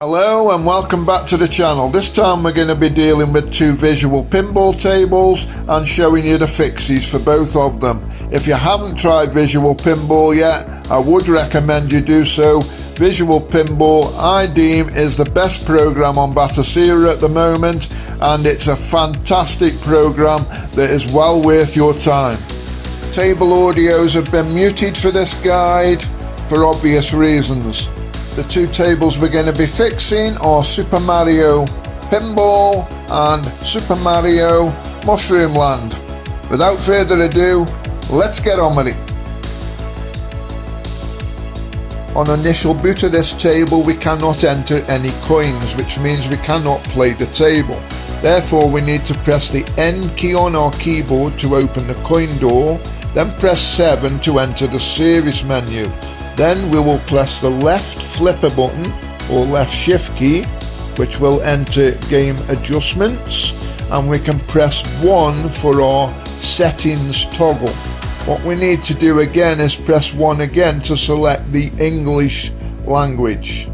Hello and welcome back to the channel. This time we're going to be dealing with two visual pinball tables and showing you the fixes for both of them. If you haven't tried Visual Pinball yet, I would recommend you do so. Visual Pinball, I deem, is the best program on Batocera at the moment, and it's a fantastic program that is well worth your time. Table audios have been muted for this guide for obvious reasons. The two tables we're going to be fixing are Super Mario Pinball and Super Mario Mushroom Land. Without further ado, let's get on with it. On initial boot of this table we cannot enter any coins, which means we cannot play the table. Therefore we need to press the N key on our keyboard to open the coin door, then press 7 to enter the series menu. Then we will press the left flipper button or left shift key, which will enter game adjustments, and we can press 1 for our settings toggle. What we need to do again is press 1 again to select the English language.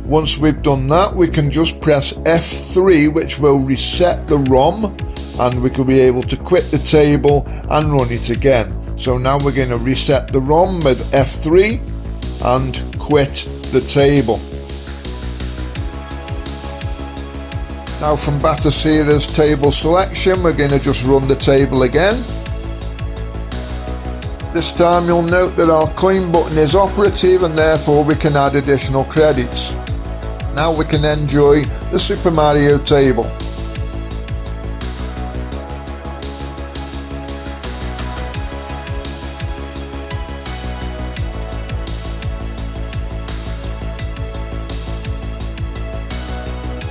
Once we've done that, we can just press F3, which will reset the ROM, and we will be able to quit the table and run it again. So now we're going to reset the ROM with F3 and quit the table. Now from Batocera's table selection, we're going to just run the table again. This time you'll note that our coin button is operative and therefore we can add additional credits. Now we can enjoy the Super Mario table.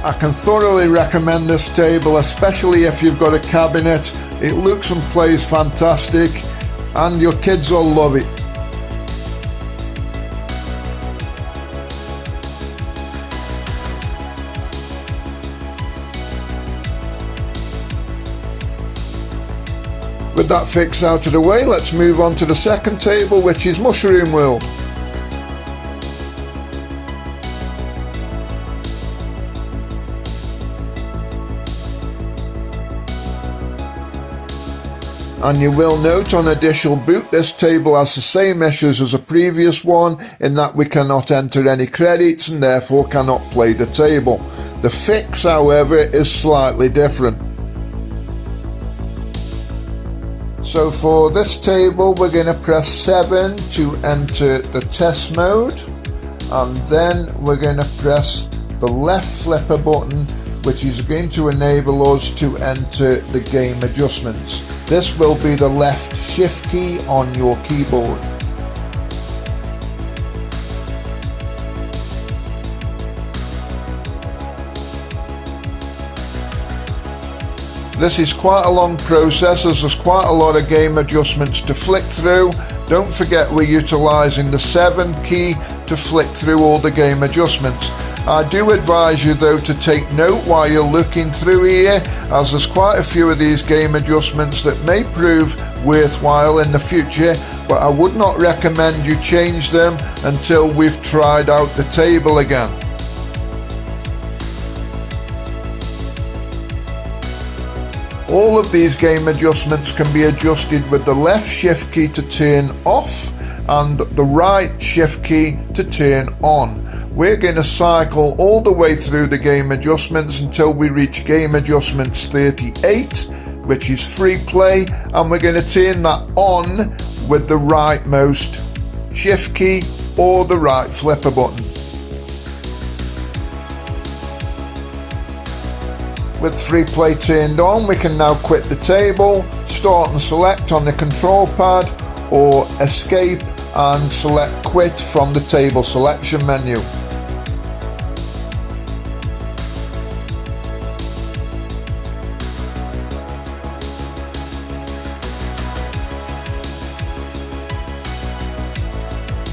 I can thoroughly recommend this table, especially if you've got a cabinet. It looks and plays fantastic and your kids will love it. With that fix out of the way, let's move on to the second table, which is Mushroom World. And you will note on initial boot this table has the same issues as the previous one, in that we cannot enter any credits and therefore cannot play the table. The fix, however, is slightly different. So for this table we're going to press 7 to enter the test mode, and then we're going to press the left flipper button, which is going to enable us to enter the game adjustments. This will be the left shift key on your keyboard. This is quite a long process as there's quite a lot of game adjustments to flick through. Don't forget we're utilising the 7 key to flick through all the game adjustments. I do advise you though to take note while you're looking through here, as there's quite a few of these game adjustments that may prove worthwhile in the future, but I would not recommend you change them until we've tried out the table again. All of these game adjustments can be adjusted with the left shift key to turn off and the right shift key to turn on. We're going to cycle all the way through the game adjustments until we reach game adjustments 38, which is free play, and we're going to turn that on with the rightmost shift key or the right flipper button. With free play turned on, we can now quit the table, start and select on the control pad, or escape and select quit from the table selection menu.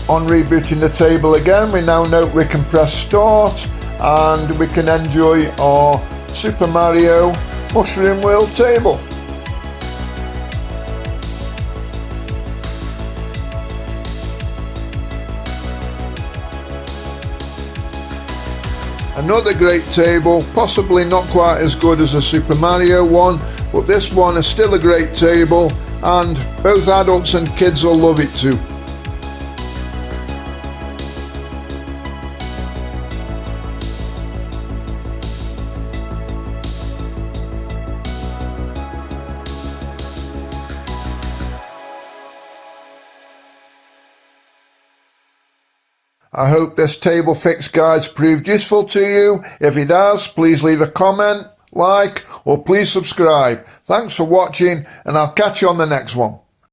On rebooting the table again, we now note we can press start and we can enjoy our Super Mario Mushroom World table. Another great table, possibly not quite as good as the Super Mario one, but this one is still a great table, and both adults and kids will love it too. I hope this table fix guide's proved useful to you. If it has, please leave a comment, like, or please subscribe. Thanks for watching, and I'll catch you on the next one.